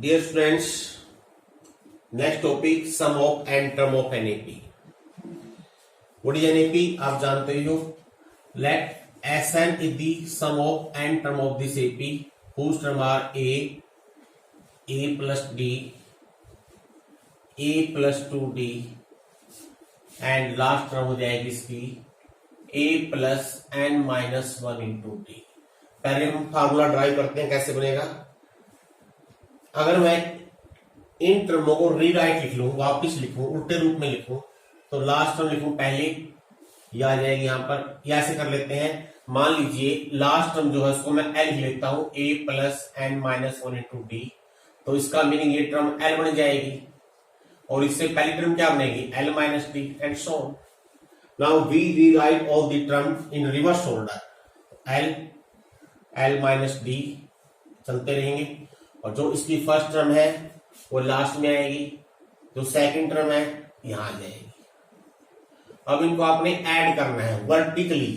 Dear students, next topic sum of n term of an AP. What is an AP आप जानते हो। Let Sn is the sum of n term of this AP whose term are a plus d, a plus 2d and last term हो जाएगी इसकी a plus n minus 1 into d। पहले हम formula drive करते हैं, कैसे बनेगा। अगर मैं इन टर्मों को रीराइट लिख लूं, वापिस लिखूं, उल्टे रूप में लिखूं, तो लास्ट टर्म लिखूं पहले, ये आ जाएगी यहां पर। या ऐसे कर लेते हैं, मान लीजिए लास्ट टर्म जो है उसको मैं एल लिख लेता हूं, a plus N minus 1 into d. तो इसका मीनिंग ये टर्म एल बन जाएगी और इससे पहली टर्म क्या बनेगी, l minus d and so on. Now we rewrite all the term in reverse order. L minus d चलते रहेंगे और जो इसकी फर्स्ट टर्म है वो लास्ट में आएगी, जो सेकंड टर्म है यहां आ जाएगी। अब इनको आपने ऐड करना है वर्टिकली,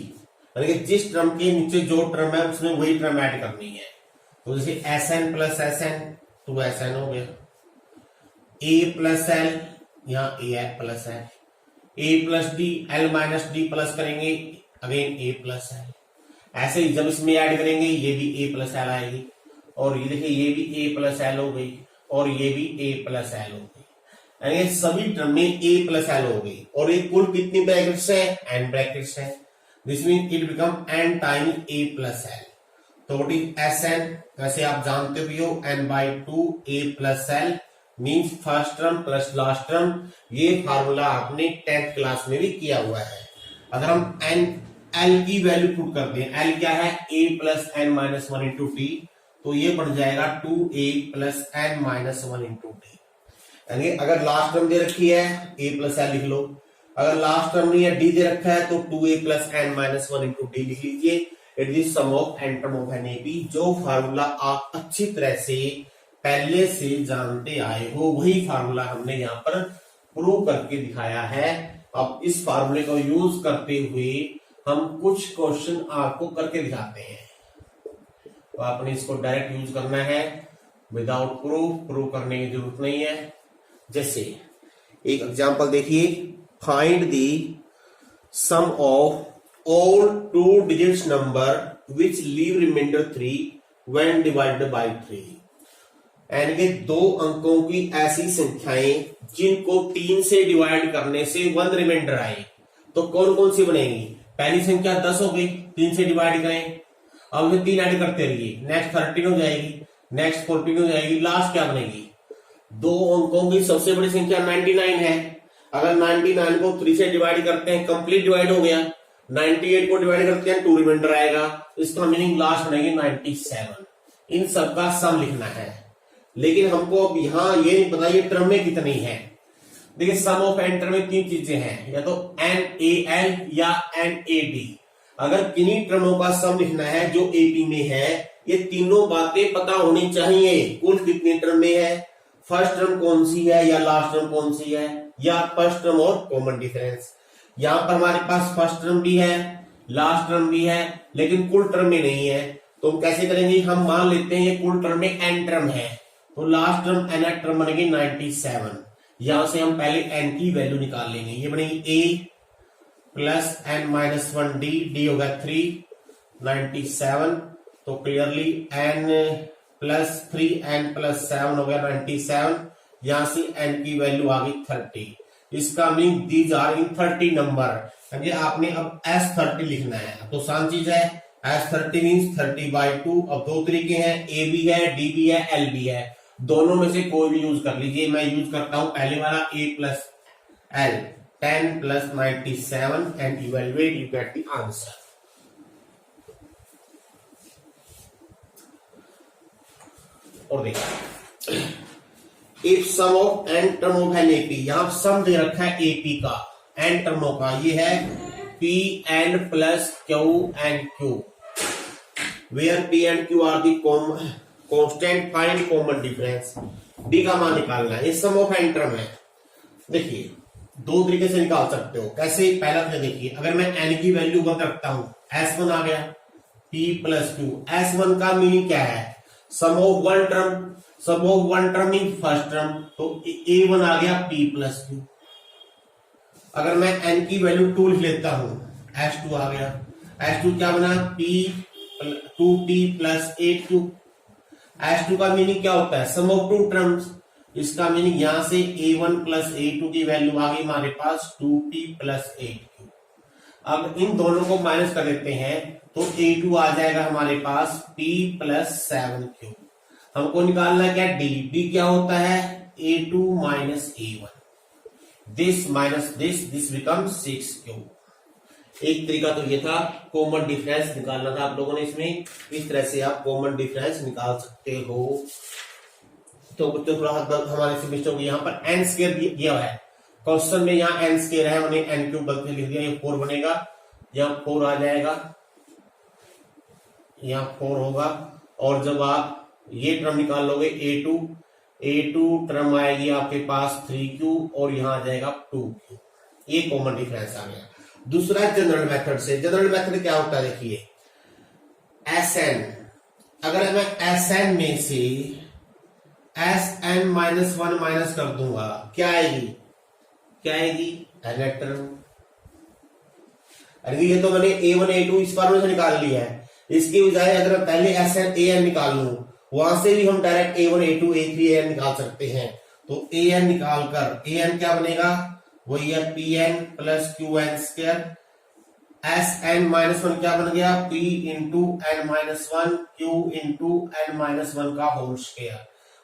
यानी कि जिस टर्म के नीचे जो टर्म है उसमें वही टर्म ऐड करनी है। तो जैसे Sn प्लस Sn 2Sn हो गया, a प्लस एल, यहाँ a plus L, a plus D, L minus D plus करेंगे अगेन a प्लस एल। ऐसे ही जब इसमें ऐड करेंगे ये भी a प्लस एल आएगी और ये देखिए ये भी a प्लस एल हो गई और ये भी a प्लस एल हो गई, यानी सभी टर्म में a प्लस एल हो गई। और ये कुल कितनी ब्रैकेट्स है, n ब्रैकेट्स है। This mean it become n time a plus L. तो व्हाट इज Sn, वैसे आप जानते भी हो n/2 a plus L means first term plus last term. ये फार्मूला आपने 10th क्लास में भी किया हुआ है। अगर हम एल की वैल्यू पुट करते हैं, एल क्या है, a plus N minus 1 into t, तो ये बन जाएगा 2a plus N minus 1 into t. यानी अगर लास्ट टर्म दे रखी है a प्लस एल लिख लो, अगर लास्ट टर्म नहीं है d दे रखा है तो 2a plus N minus 1 into d लिख लीजिए। It is sum of n term of an AP. जो फार्मूला आप अच्छी तरह से पहले से जानते आए हो वही फार्मूला हमने यहाँ पर प्रूव करके दिखाया है। अब इस फार्मूले को यूज करते हुए हम कुछ क्वेश्चन आपको करके दिखाते हैं। तो आपने इसको डायरेक्ट यूज करना है, विदाउट प्रूफ करने की जरूरत नहीं है। जैसे एक एग्जांपल देखिए, find the sum of all 2 digits number which leave remainder 3 when divided by 3। यानी कि 2 अंकों की ऐसी संख्याएं जिनको 3 से डिवाइड करने से 1 रिमाइंडर आए, तो कौन कौन सी बनेगी। पहली संख्या 10 हो गई, 3 से डिवाइड करें, अब में 3 ऐड करते रहिए, नेक्स्ट 13 हो जाएगी, नेक्स्ट 14 हो जाएगी, लास्ट क्या बनेगी। 2 अंकों की सबसे बड़ी संख्या 99 है। अगर 99 को 3 से डिवाइड करते हैं, कंप्लीट डिवाइड हो गया। 98 को डिवाइड करते हैं, 2 रिमाइंडर आएगा, इसका मीनिंग लास्ट बनेगी 97। इन सबका सम लिखना है, लेकिन हमको अब यहाँ ये नहीं पता ये टर्म में कितनी है। देखिए सम ऑफ एन टर्म में 3 चीजें हैं, या तो NaL या NaD। अगर किन्हीं टर्मों का सम लिखना है जो एपी में है, ये तीनों बातें पता होनी चाहिए। कुल कितने टर्म में है, फर्स्ट टर्म कौन सी है या लास्ट टर्म कौन सी है, या फर्स्ट टर्म और कॉमन डिफरेंस। यहां पर हमारे पास फर्स्ट टर्म भी है, लास्ट टर्म भी है, लेकिन कुल टर्म में नहीं है। तो कैसे करेंगे, हम मान लेते हैं ये कुल टर्म में n टर्म है, तो लास्ट टर्म nth टर्म बनेगी 97। यहां से हम पहले n की वैल्यू निकाल लेंगे, ये बनेगी a plus N minus 1 d होगा 3, 97। तो clearly n plus 3 n plus 7 हो गया 97। यहां से n की वैल्यू आ गई 30। इसका mean these are in 30 number, यानी आपने अब S30 लिखना है। तो आसान चीज है, S30 मीन्स 30/2। अब 2 तरीके हैं, a भी है, d भी है, l भी है, दोनों में से कोई भी यूज कर लीजिए। मैं यूज करता हूं पहले वाला a plus l, 10 plus 97 and evaluate, you get the answer. और देखिए, if sum of n term of an AP, यहां सम दे रखा है एपी का, एन टर्मों का, ये है p n plus q and q, where p and q are the constant, find common difference. D का मान निकालना है, ये सम ऑफ एन टर्म है। देखिए 2 तरीके से निकाल सकते हो। कैसे, पहला तो देखिए, अगर मैं n की वैल्यू 1 रखता हूं, S1 आ गया, p प्लस 2। S1 का मीनिंग क्या है, sum of one term in first term, तो a1 आ गया p प्लस क्यू। अगर मैं n की वैल्यू 2 लिख लेता हूं, h2 आ गया। h2 क्या बना, p 2p plus 8q। h2 का मीनिंग क्या होता है, सम ऑफ टू टर्म्स। इसका मीनिंग यहां से a1 प्लस a2 की वैल्यू आ गई हमारे पास 2p प्लस 8q। अब इन दोनों को माइनस कर देते हैं तो a2 आ जाएगा हमारे पास p प्लस 7q। हमको निकालना है क्या, d क्या होता है, a2 minus a1। This minus this become 6q। एक तरीका तो ये था, कॉमन डिफरेंस निकालना था आप लोगों ने इसमें। इस तरह से आप कॉमन डिफरेंस निकाल सकते हो। तो बच्चों थोड़ा हमारे से मिस्टेक यहाँ पर एन स्क्वायर दिया है क्वेश्चन में, यहाँ एन स्क्वायर है, हमने एन क्यूब गलती लिख दिया, ये 4 बनेगा, यहाँ 4 आ जाएगा, यहाँ 4 होगा। और जब आप ये टर्म निकाल लोगे a2 टर्म आएगी आपके पास 3q और यहाँ आ जाएगा 2q। ये कॉमन डिफरेंस आ गया। दूसरा जनरल मेथड से, जनरल मेथड क्या होता है देखिए, Sn, अगर मैं Sn में से Sn माइनस 1 माइनस कर दूंगा, क्या आएगी, nth टर्म। अरे ये तो मैंने a1 a2 इस फॉर्मूले से निकाल लिया है। इसकी बजाय अगर मैं पहले Sn an निकाल लूं, वहां से भी हम direct a1 a2 a3 an निकाल सकते हैं। तो an निकाल कर an क्या बनेगा, वही है pn plus qn square. Sn minus 1 क्या बन गया, p into n minus 1 q into n minus 1 का होल स्क्वायर।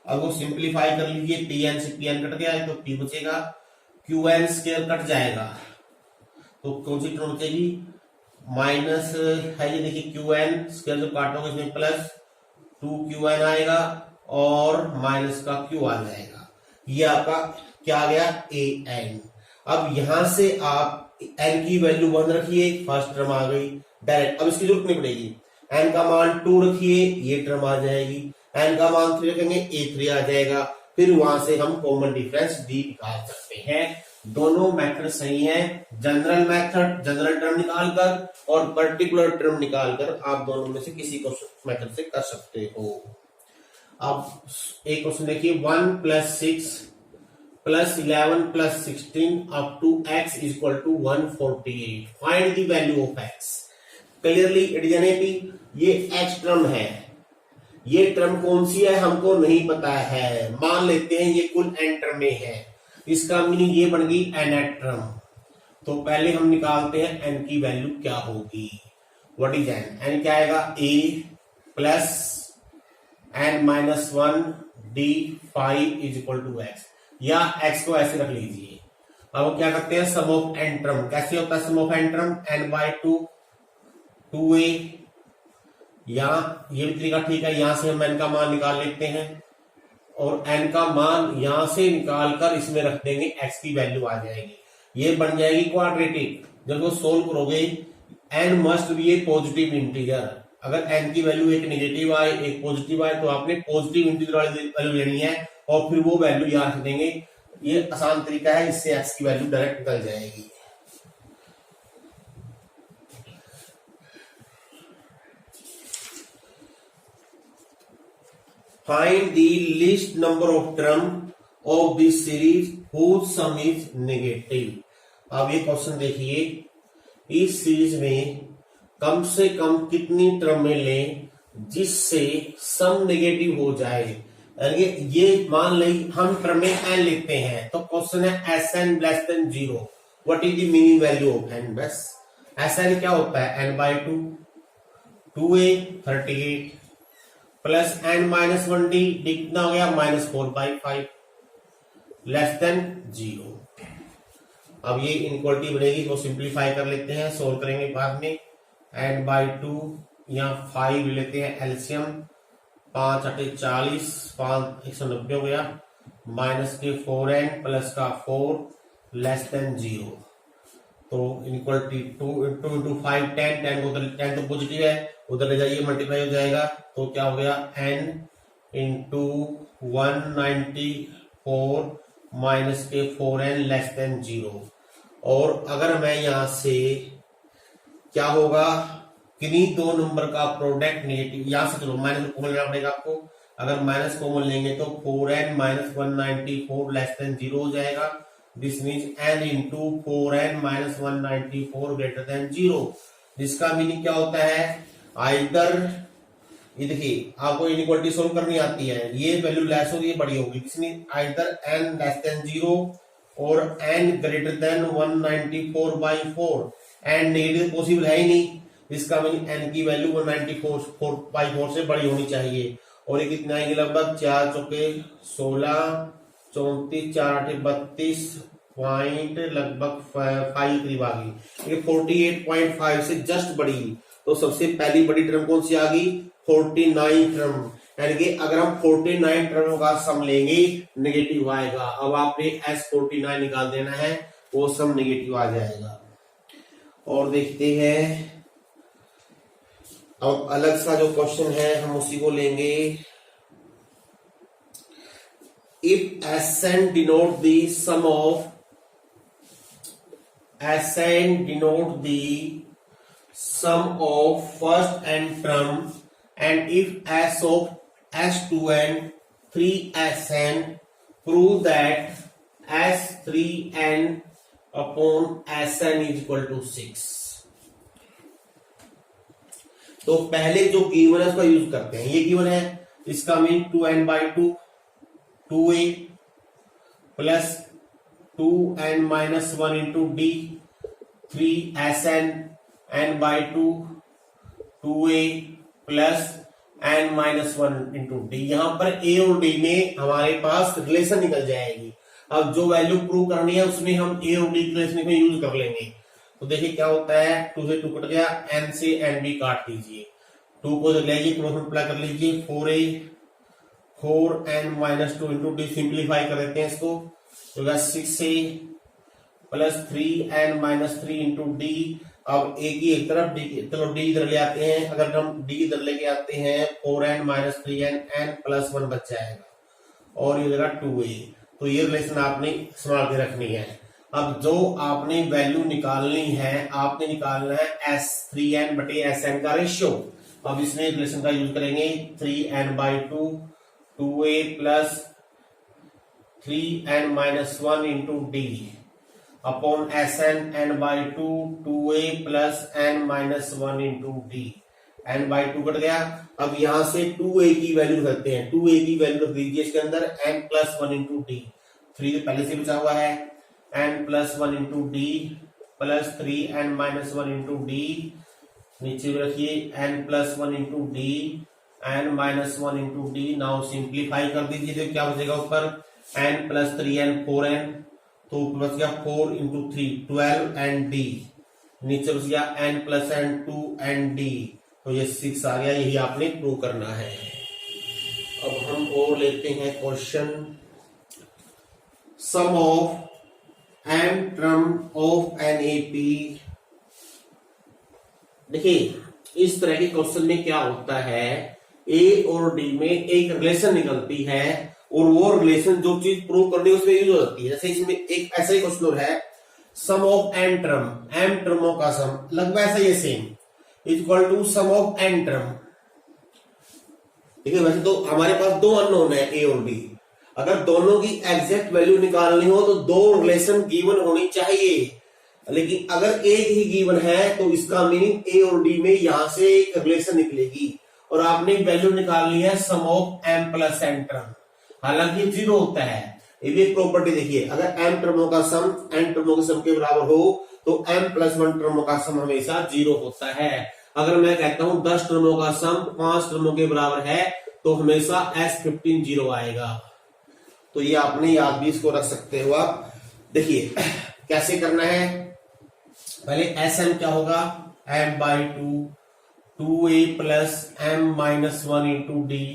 अब वो सिंप्लीफाई कर लीजिए, pn से pn कट गया है तो p बचेगा, qn स्क्वायर कट जाएगा तो कौन सी टर्म बचेगी, माइनस है ये देखिए qn स्क्वायर जो काटोगे इसमें प्लस 2qn आएगा और माइनस का q आ जाएगा। ये आपका क्या आ गया, an। अब यहां से आप n की वैल्यू 1 रखिए, फर्स्ट टर्म आ गई डायरेक्ट, अब इसकी जरूरत नहीं पड़ेगी। n का मान 2 रखिए, ये टर्म आ जाएगी। n का मान 3 रखेंगे, a3 आ जाएगा। फिर वहां से हम कॉमन डिफरेंस d निकाल सकते हैं। दोनों मेथड सही हैं। जनरल मेथड जनरल टर्म निकालकर और पर्टिकुलर टर्म निकालकर आप दोनों में से किसी को मेथड से कर सकते हो। अब एक क्वेश्चन देखिए, 1 plus 6 plus 11 plus 16 up to x equal to 148, find the value of x। Clearly it is an AP. ये x टर्म है, ये टर्म कौन सी है हमको नहीं पता है, मान लेते हैं ये कुल n टर्म में है, इसका मीनिंग ये बन गई nth टर्म। तो पहले हम निकालते हैं n की वैल्यू क्या होगी, व्हाट इज n क्या आएगा, a plus n minus 1 d5 is equal to x, या x को ऐसे रख लीजिए। अब क्या करते हैं, सम ऑफ n टर्म कैसे होता है, sum of n term n/2 2a, यहाँ ये भी तरीका ठीक है, यहां से हम n का मान निकाल लेते हैं और n का मान यहां से निकाल कर इसमें रख देंगे, x की वैल्यू आ जाएगी, ये बन जाएगी क्वाड्रेटिक। जब वो सोल्व करोगे n must be A positive integer, अगर n की वैल्यू एक नेगेटिव आए एक पॉजिटिव आए तो आपने पॉजिटिव इंटीजर वाली वैल्यू लेनी है और फिर वो वैल्यू यहां रख देंगे। ये आसान तरीका है, इससे x की वैल्यू डायरेक्ट निकल जाएगी। Find the least number of term of this series whose sum is negative। अब ये क्वेश्चन देखिए, इस सीरीज में कम से कम कितनी टर्म में लें जिससे सम नेगेटिव हो जाए। ये मान ली हम टर्म में n लिखते हैं तो क्वेश्चन है Sn less than 0, what is the meaning value of n। बस Sn क्या होता है, n/2 2a 38 plus n minus 1d, D कितना हो गया -4/5 लेस देन 0। अब ये इनक्वालिटी बनेगी, तो सिंप्लीफाई कर लेते हैं, सोल्व करेंगे बाद में। n/2 यहाँ 5 लेते हैं एलसीएम, 5 × 40 5 190 हो गया, माइनस के 4n प्लस का 4 लेस देन 0। तो इनक्वालिटी 2 × 5 10, 10 तो पॉजिटिव है, उधर ले जाइए मल्टीप्लाई हो जाएगा, तो क्या हो गया n × 194 माइनस के 4n लेस देन 0। और अगर मैं यहां से क्या होगा, किन्हीं दो नंबर का प्रोडक्ट नेगेटिव, यहां से चलो माइनस को लेना पड़ेगा आपको, अगर माइनस कॉमन लेंगे तो 4n माइनस 194 लेस देन 0 हो जाएगा। This means n into 4n minus 194 greater than 0, जिसका मीनिंग क्या होता है, आइदर ये देखिए आपको इनइक्वालिटी सोल्व करनी आती है, ये वैल्यू लेस होगी बड़ी होगी, इसमें आइदर n लेस देन 0 और n greater than 194/4। n negative possible है ही नहीं, इसका मीनिंग n की वैल्यू 194/4 से बड़ी होनी चाहिए। और ये कितना आएगी, लगभग 4 चौके 16, 34, 4 8 32 पॉइंट लगभग 5 करीब आ गई, ये 48.5 से जस्ट बड़ी। तो सबसे पहली बड़ी टर्म कौन सी आ गई, 49 टर्म, यानी कि अगर हम 49 टर्म का सम लेंगे नेगेटिव आएगा। अब आपने S49 निकाल देना है, वो सम नेगेटिव आ जाएगा। और देखते हैं अब अलग सा जो क्वेश्चन है हम उसी को लेंगे। If Sn denote the sum of Sn denote the sum of first n term, and if S of S2n 3Sn, prove that S3n upon Sn is equal to 6। तो पहले जो गिवन है उसका यूज करते हैं। ये गिवन है, इसका mean 2n/2 2a plus 2n minus 1 into D 3Sn n/2 2a plus n minus 1 into D. यहां पर a और d में हमारे पास रिलेशन निकल जाएगी। अब जो वैल्यू प्रूव करनी है उसमें हम a और d रिलेशन में यूज कर लेंगे। तो देखिए क्या होता है, 2 से 2 कट गया, n से n भी काट दीजिए, 2 को लेके क्रॉस मल्टीप्लाई कर लीजिए, 4a 4n minus 2 into D, simplify कर देते हैं इसको, तो 6a plus 3n minus 3 into d. अब a की एक तरफ d, चलो d इधर ले आते हैं, अगर हम d इधर लेके आते हैं 4n minus 3n n plus 1 बच जाएगा और ये जगह 2a। तो ये रिलेशन आपने संभाल के रखनी है। अब जो आपने वैल्यू निकालनी है, आपने निकालना है S3n बटे Sn का रेशियो। अब इसमें रिलेशन का यूज करेंगे, 3n/2 2a plus 3n minus 1 into D upon Sn n/2 2a plus n minus 1 into D, n/2 cut गया। अब यहां से 2a की वैल्यू रखते हैं, 2a की वैल्यू रख दीजिए इसके अंदर, n प्लस 1 इंटू डी, 3 पहले से बचा हुआ है, n plus 1 into D plus 3n minus 1 into D, नीचे रखिए n plus 1 into D n minus 1 into D. Now simplify कर दीजिए, तो क्या बचेगा ऊपर, n प्लस 3n 4n, तो बच गया 4 इंटू 3 12 एंड डी, नीचे बच गया n plus n 2 and D, तो ये 6 आ गया। यही आपने प्रूव करना है। अब हम और लेते हैं question, sum of m term of an AP. देखिए इस तरह के क्वेश्चन में क्या होता है, a और d में एक रिलेशन निकलती है और वो रिलेशन जो चीज प्रूव करनी है उसमें यूज हो जाती है। जैसे इसमें एक ऐसा ही क्वेश्चन है, sum of n term, m टर्मों का सम लगभग ऐसा ही same is equal to sum of n term. देखिए वैसे तो हमारे पास दो अननोन है a और d, अगर दोनों की एग्जैक्ट वैल्यू निकालनी हो तो दो रिलेशन गिवन होनी चाहिए, लेकिन अगर एक ही गिवन है तो इसका मीनिंग a और d में यहां से एक रिलेशन निकलेगी और आपने वैल्यू निकालनी है sum of m plus n term, हालांकि 0 होता है। ये भी एक प्रॉपर्टी देखिए, अगर m टर्मों का सम n टर्मों के सम के बराबर हो तो m प्लस 1 टर्मों का सम हमेशा 0 होता है। अगर मैं कहता हूं 10 टर्मों का सम 5 टर्मों के बराबर है तो हमेशा S15 0 आएगा। तो ये आपने याद भी इसको रख सकते हो आप। देखिए कैसे करना है, पहले Sn क्या होगा, m/2 2a plus m minus 1 into D,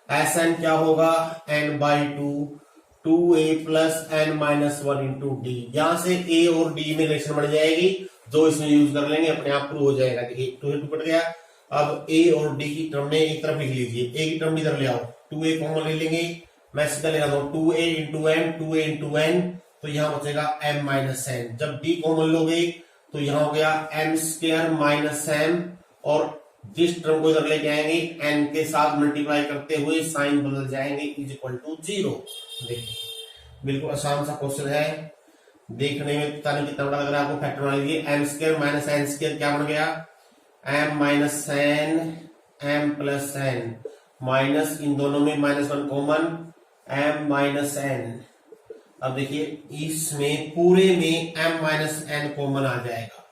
Sn क्या होगा, n/2 2a plus n minus 1 into D. यहां से a और d में रिलेशन बन जाएगी, जो इसमें यूज कर लेंगे अपने आप प्रूव हो जाएगा। देखिए 2 से 2 कट गया, अब a और d की टर्म में एक तरफ लिख लीजिए, a की टर्म इधर ले आओ, 2a कॉमन ले लेंगे, मैं सीधा ले रहा हूं 2a into n 2a into n, तो यहां बचेगा m माइनस n। जब d कॉमन लोगे तो यहां हो गया m स्क्वायर माइनस m और जिस टर्म को इधर लेके आएंगे एन के साथ मल्टीप्लाई करते हुए साइन बदल जाएंगे इज इक्वल टू 0। देखिए बिल्कुल आसान सा क्वेश्चन है, देखने में पता नहीं कितना बड़ा लग रहा है आपको। फैक्टर बना लीजिए, M square minus N square क्या बन गया, M minus N M plus N minus इन दोनों में -1 कॉमन एम माइनस एन। अब देखिए इसमें पूरे में m माइनस एन कॉमन आ जाएगा,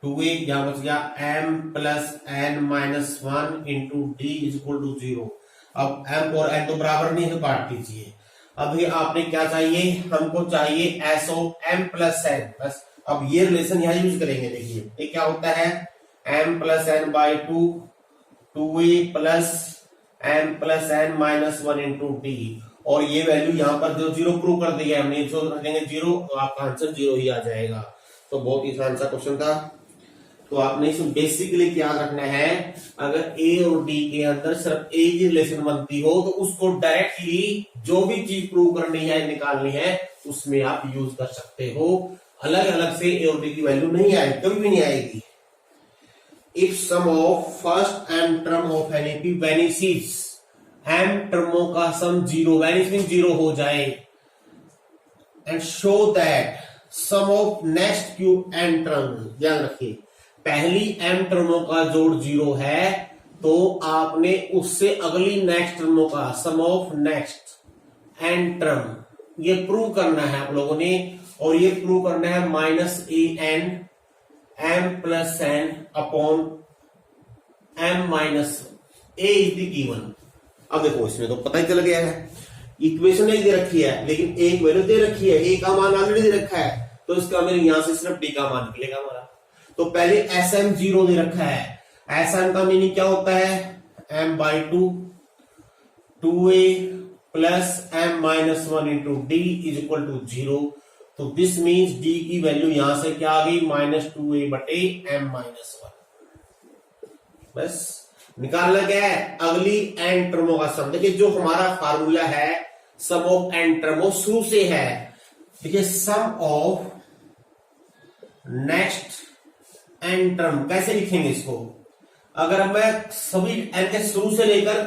2a यहां बच गया m plus N minus 1 into d is equal to 0। अब m और n तो बराबर नहीं है तो काट दीजिए। अब ये आपने क्या चाहिए, हमको चाहिए s of m plus n. बस अब ये रिलेशन यहां यूज करेंगे। देखिए ये क्या होता है, m plus n by 2 2a plus m plus N minus 1 into d, और ये वैल्यू यहाँ पर जो 0 प्रूव कर दिया हमने, इसको रखेंगे 0 तो आपका आंसर 0 ही आ जाएगा। तो बहुत ही आसान सा क्वेश्चन था। तो आपने इसमें बेसिकली क्या रखना है, अगर ए और डी के अंदर सिर्फ ए की रिलेशन बनती हो तो उसको डायरेक्टली जो भी चीज प्रूव करनी है निकालनी है उसमें आप यूज कर सकते हो। अलग अलग से ए और डी की वैल्यू नहीं आएगी, कभी भी नहीं आएगी। If sum of first M term of an AP vanishes, M टर्मों का सम 0 वेनिस मीन 0 हो जाए, and show that sum of next Q N term, ध्यान रखिए पहली एम टर्मों का जोड़ 0 है तो आपने उससे अगली नेक्स्ट टर्मों का सम ऑफ नेक्स्ट एन टर्म ये प्रूव करना है आप लोगों ने, और ये प्रूव करना है minus a n M plus n upon m minus a is the given. अब देखो इसमें तो पता ही चल गया है, इक्वेशन नहीं दे रखी है लेकिन एक वैल्यू दे रखी है, ए का मान ऑलरेडी दे रखा है तो इसका मेरे यहां से सिर्फ डी का मान निकलेगा हमारा। तो पहले एस एम 0 दे रखा है, एस एम का मीनिंग क्या होता है, m by 2 2a plus m minus 1 into d is equal to 0। तो दिस मीन्स डी की वैल्यू यहां से क्या आ गई, -2a बटे एम माइनस 1। बस निकालना क्या है, अगली एन टर्मों का सम। देखिए जो हमारा फार्मूला है सम ऑफ एन टर्मो शुरू से है, देखिए सम ऑफ नेक्स्ट एन टर्म कैसे लिखेंगे इसको, अगर मैं सभी एन के शुरू से लेकर,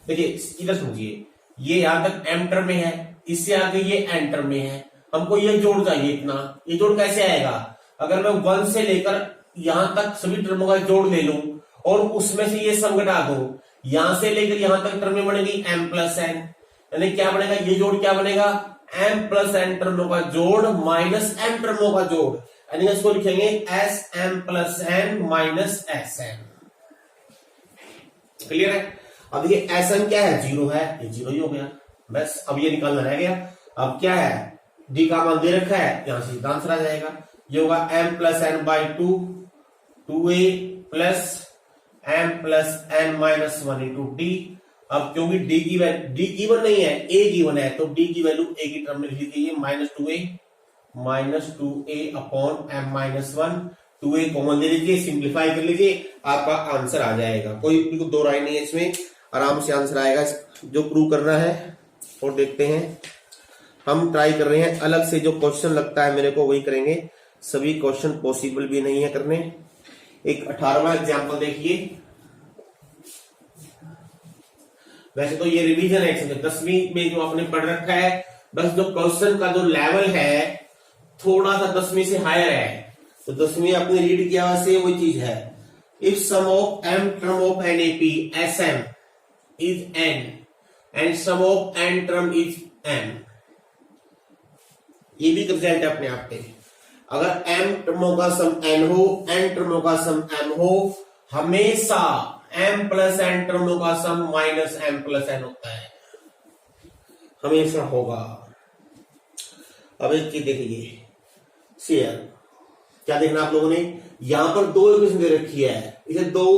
देखिए इधर समझिए ये यहां तक एम टर्म में है, इससे आगे ये एन टर्म में है, हमको ये जोड़ चाहिए इतना, ये जोड़ कैसे आएगा, अगर मैं 1 से लेकर यहां तक सभी टर्मों का जोड़ ले लूं और उसमें से ये सम घटा दो, यहां से लेकर यहां तक टर्म में बनेगी m प्लस एन, यानी क्या बनेगा, ये जोड़ क्या बनेगा, m प्लस एन टर्मों का जोड़ माइनस m टर्मों का जोड़, यानी इसको लिखेंगे s m plus N minus s m. Clear है। अब ये एस एम क्या है, 0 है, ये 0 ही हो गया। बस अब ये निकालना रह गया। अब क्या है, डी का मान दे रखा है, यहां से आंसर आ जाएगा, ये होगा m plus n by 2 2a plus m plus N minus 1 into d. अब क्योंकि डी गिवन नहीं है, a गिवन है, तो डी की वैल्यू a की टर्म में लिख लीजिए -2a upon m minus 1, 2a common दे लीजिए, सिंप्लीफाई कर लीजिए, आपका आंसर आ जाएगा। कोई बिल्कुल दो राय नहीं है इसमें, आराम से आंसर आएगा। जो प्रूव करना है और देखते हैं, हम ट्राई कर रहे हैं अलग से, जो क्वेश्चन लगता है मेरे को वही करेंगे, सभी क्वेश्चन पॉसिबल भी नहीं है करने। एक 18वां एग्जाम्पल देखिए। वैसे तो ये रिवीजन है, 10वीं में जो आपने पढ़ रखा है, बस जो क्वेश्चन का जो लेवल है थोड़ा सा 10वीं से हायर है, तो 10वीं आपने रीड किया वैसे वही चीज है। If sum of m term of NAP SM is n and sum of n term is m, ये भी रिजल्ट है अपने आप पे। अगर m टर्मों का सम n हो, n टर्मों का सम m हो, हमेशा m प्लस n टर्मों का सम माइनस m प्लस n होता है, हमेशा होगा। अब एक चीज देखिए, शेयर क्या देखना आप लोगों ने, यहां पर 2 इक्वेशन दे रखी है, इसे 2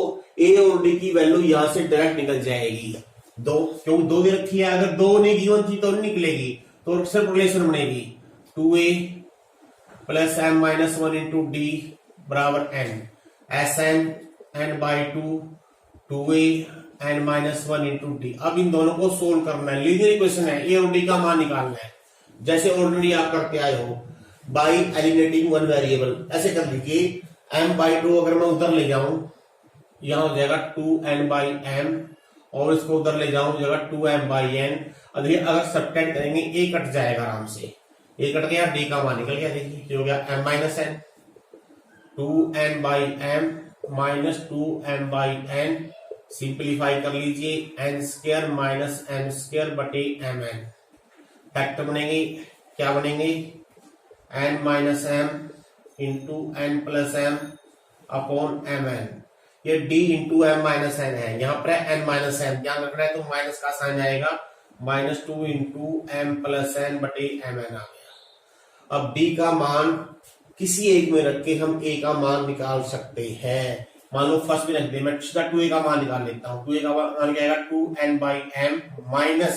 a और d की वैल्यू यहां से डायरेक्ट निकल जाएगी। 2 क्योंकि 2 दे रखी है, अगर 2 नहीं गिवन थी तो नहीं निकलेगी, तो सिर्फ रिलेशन बनेगी 2a plus m minus 1 into d बराबर n, s n n by 2 2a n minus 1 into d. अब इन दोनों को सोल्व करना है, लीनियर इक्वेशन है, a और d का मान निकालना है, जैसे ऑलरेडी आप करते आए हो बाई एलिमिनेटिंग वन वेरिएबल। ऐसे कर लीजिए, m बाई 2 अगर मैं उधर ले जाऊं, यहां हो जाएगा 2n/m और इसको उधर ले जाऊं हो जाएगा 2m/n। अगर सब्ट्रैक्ट करेंगे ए कट जाएगा आराम से, ए कट गया, डी का मान निकल गया। देखिए हो गया m-n, 2n/m minus 2m/n, simplify कर लीजिए, n² माइनस m² बटे mn। फैक्टर बनेंगे, क्या बनेंगे, n-m into n plus m upon mn। ये d into m minus n है, यहाँ पर n माइनस m ध्यान रखना है, तो माइनस का साइन आएगा, -2 इंटू m प्लस n बटे mn आ गया। अब d का मान किसी एक में रख के हम a का मान निकाल सकते हैं। मान लो फर्स्ट में रख दे, मैं सीधा 2a का मान निकाल लेता हूँ। 2a का मान क्या आएगा, 2n/m minus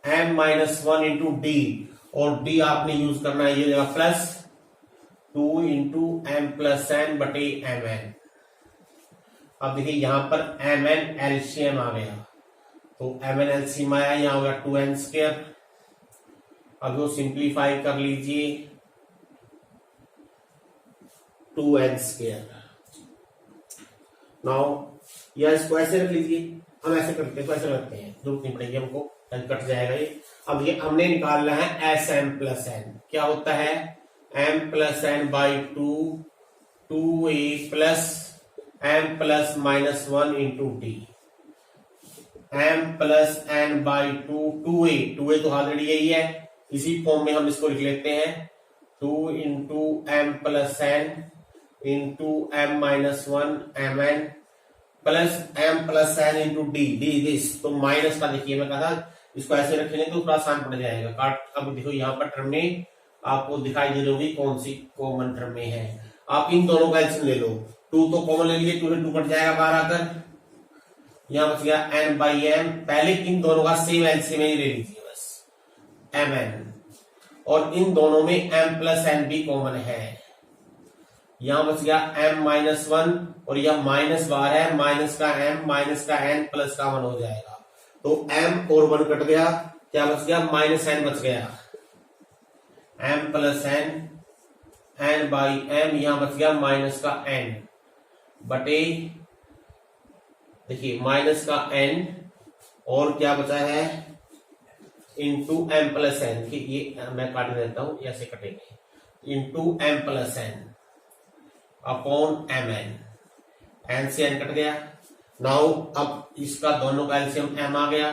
m minus 1 into d, और d आपने यूज करना है, ये जगह plus 2 into m plus n बटे mn। अब देखिए यहां पर mn एलसीएम आ गया, तो mn एलसीएम आया, यहां होगा 2n²। अब वो सिंप्लीफाई कर लीजिए, 2n²। नाउ या इसको ऐसे रख लीजिए, हम ऐसे करते हैं तो ऐसे रखते हैं, जरूरत नहीं पड़ेगी हमको, कट जाएगा ये। अब ये हमने निकालना है Sm प्लस n, क्या होता है m plus n/2 2a plus m plus -1 into D, m plus n/2 2a तो ऑलरेडी यही है, इसी फॉर्म में हम इसको लिख लेते हैं, 2 into m plus n into m minus 1 mn plus m plus n into D this. तो माइनस का देखिए मैं कहा था इसको ऐसे रखेंगे तो थोड़ा आसान पड़ जाएगा काट। अब देखो यहाँ पर टर्म में आपको दिखाई दे रही होगी कौन सी कॉमन टर्म में है। आप इन दोनों का एलसीएम ले लो, 2 तो कॉमन ले लिए, 2 से 2 कट जाएगा बाहर आकर, यहाँ बच गया n/m। पहले इन दोनों का सेम एलसीएम ले लीजिए बस, mn, और इन दोनों में m प्लस n भी कॉमन है, यहां बच गया m-1 और यह माइनस बाहर है, माइनस का m माइनस का n प्लस का 1 हो जाएगा, तो m और 1 कट गया, क्या बच गया, -n बच गया, m प्लस n, n/m, यहां बच गया माइनस का n बटे, देखिए माइनस का n और क्या बचा है इंटू m प्लस n, ये मैं काट देता हूं, ऐसे कटेंगे, into m plus n upon mn, n से n कट गया। नाउ अब इसका दोनों का एलसीएम m आ गया,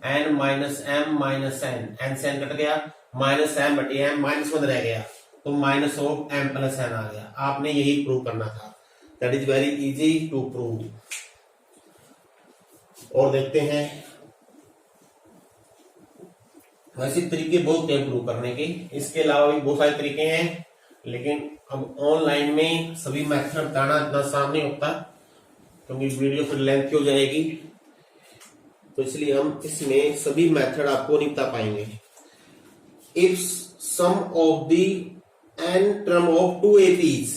n minus m minus n, n से n कट गया, माइनस m बटे m, -1 रह गया, तो minus of m plus n आ गया। आपने यही प्रूव करना था, that is very easy to prove. और देखते हैं, वैसे तरीके बहुत हैं प्रूव करने के, इसके अलावा भी बहुत सारे तरीके हैं, लेकिन अब ऑनलाइन में सभी मेथड बताना इतना आसान नहीं होता, क्योंकि वीडियो फिर लेंथ हो जाएगी, तो इसलिए हम इसमें सभी मेथड आपको नहीं बता पाएंगे। If sum of the n term of 2 APs,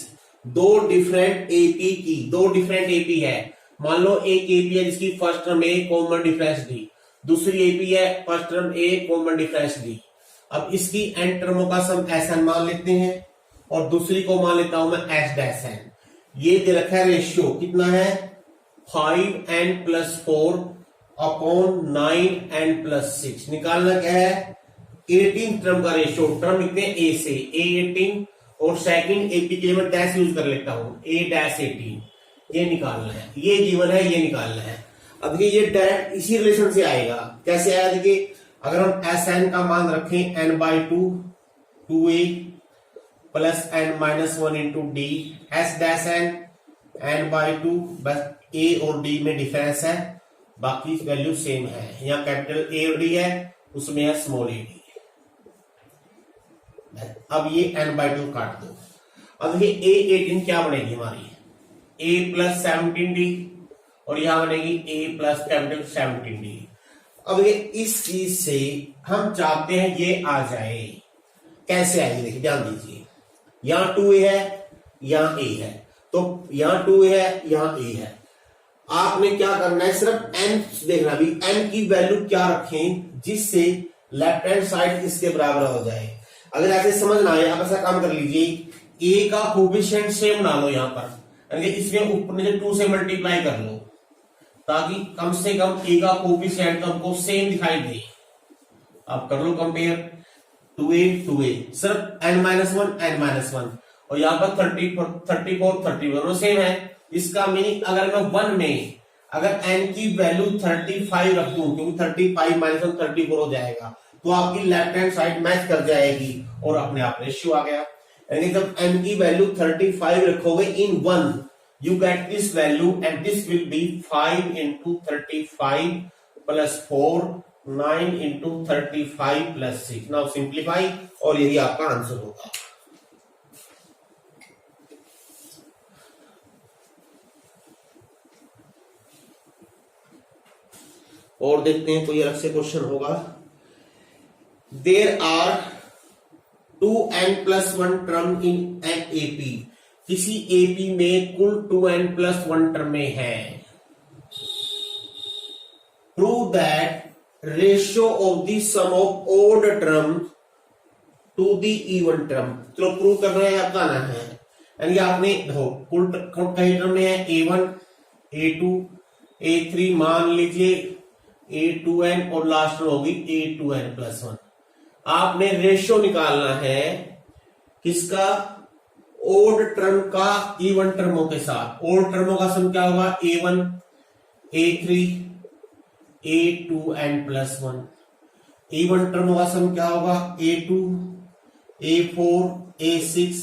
दो डिफरेंट एपी है, मान लो एक एपी है जिसकी first term a common difference d, दूसरी एपी है first term a common difference d. अब इसकी n टर्मों का सम Sn मान लेते हैं और दूसरी को मान लेता हूं मैं S'(n). ये दे रखा है रेशियो कितना है, 5n plus 4 upon 9n plus 6। निकालना क्या है, 18 टर्म का रेशियो, टर्म लिखते हैं ए से, A18, और सेकंड एपी के लिए मैं डैश यूज कर लेता हूं, A-18, ये निकालना है, ये गिवन है, ये निकालना है। अब देखिए ये डायरेक्ट इसी रिलेशन से आएगा, कैसे आया देखिए, अगर हम Sn का मान रखें n/2 2a plus n-1 into D, S'(n) n/2, बस a और d में डिफरेंस है, बाकी वैल्यू सेम है, यहाँ कैपिटल A और D है, उसमें है स्मॉल a d। अब ये n/2 काट दो, अब ये A18 क्या बनेगी हमारी, a प्लस 17d, और यहां बनेगी a प्लस कैपिटल 17d। अब ये इस चीज से हम चाहते हैं ये आ जाए, कैसे आएगी देखिए ध्यान दीजिए, यहां 2a है, यहां a है, तो यहां 2a है, यहां a है। आपने क्या करना है, सिर्फ n देखना, भी n की वैल्यू क्या रखें जिससे लेफ्ट हैंड साइड इसके बराबर हो जाए। अगर ऐसे समझ ना आए, आप ऐसा काम कर लीजिए, a का कोफिशिएंट सेम बना लो, यहां पर यानी कि इसमें ऊपर नीचे 2 से मल्टीप्लाई कर लो ताकि कम से कम ए का कोफिशिएंट हमको सेम दिखाई दे। आप कर लो कंपेयर 2a सिर्फ n-1 n-1 और यहाँ पर 34 सेम है। इसका मीनिंग अगर मैं 1 में अगर n की वैल्यू 35 रख दूं क्योंकि 35 माइनस 1 34 हो जाएगा तो आपकी लेफ्ट हैंड साइड मैच कर जाएगी और अपने आप रेशियो आ गया। यानी जब n की वैल्यू 35 रखोगे इन 1 you get this value and this will be 5 into 35 plus 4 9 into 35 plus 6। now simplify और यही आपका आंसर होगा। और देखते हैं कोई अलग से क्वेश्चन होगा। There are 2n+1 term in an AP. किसी एपी में कुल 2n+1 टर्में हैं। Prove that ratio of the sum of odd term to the even term. चलो प्रूव करना है, आप जाना है। यानी आपने देखो कुल कई टर्म में है a1 a2 a3 मान लीजिए a2n और लास्ट में होगी a2n+1। आपने रेशियो निकालना है किसका, ओड टर्म का इवन टर्मों के साथ। ओड टर्मों का सम क्या होगा, a1 a3 a2n+1। इवन टर्मों का सम क्या होगा, a2 a4 a6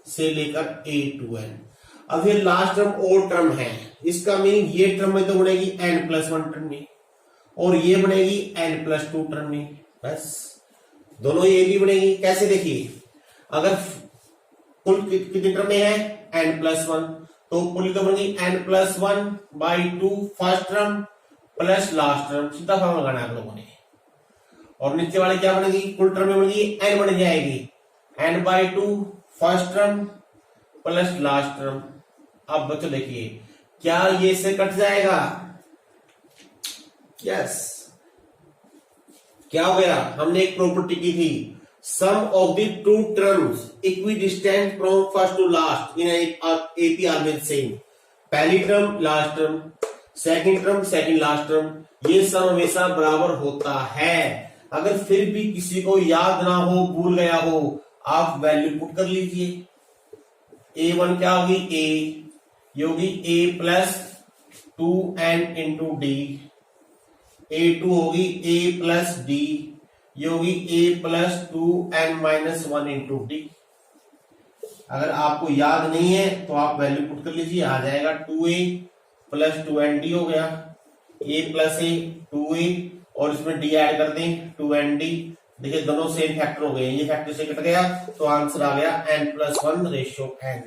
से लेकर a2n। अब ये लास्ट टर्म ओड टर्म है, इसका मीनिंग ये टर्म में तो बनेगी n+1 टर्म में और ये बनेगी n+2 टर्म में। बस दोनों ये भी बनेगी। कैसे देखिए, अगर कुल कितने टर्म में है n+1 तो कुल तो बनेगी n+1/2 first term plus last term. सीधा फॉर्मूला लगाना आप लोगों ने। और नीचे वाले क्या बनेगी, कुल टर्म में बनेगी n बन जाएगी n/2 first term plus last term. अब बच्चों देखिए क्या ये से कट जाएगा, यस। क्या हो गया, हमने एक प्रॉपर्टी की थी, sum of the two terms equidistant from first to last in AP always same. पहली term last term, second term second last term, ये सम हमेशा बराबर होता है। अगर फिर भी किसी को याद ना हो, भूल गया हो, आप वैल्यू पुट कर लीजिए। a1 क्या होगी, a ये होगी a+2n इंटू डी। a2 होगी a+d, ये होगी a+2n-1 इंटू डी। अगर आपको याद नहीं है तो आप वैल्यू पुट कर लीजिए, आ जाएगा 2a+2nd हो गया, a+a 2a और इसमें d ऐड कर दें 2nd। देखिए दोनों सेम फैक्टर हो गए, ये फैक्टर से कट गया तो आंसर आ गया n+1 रेशियो n।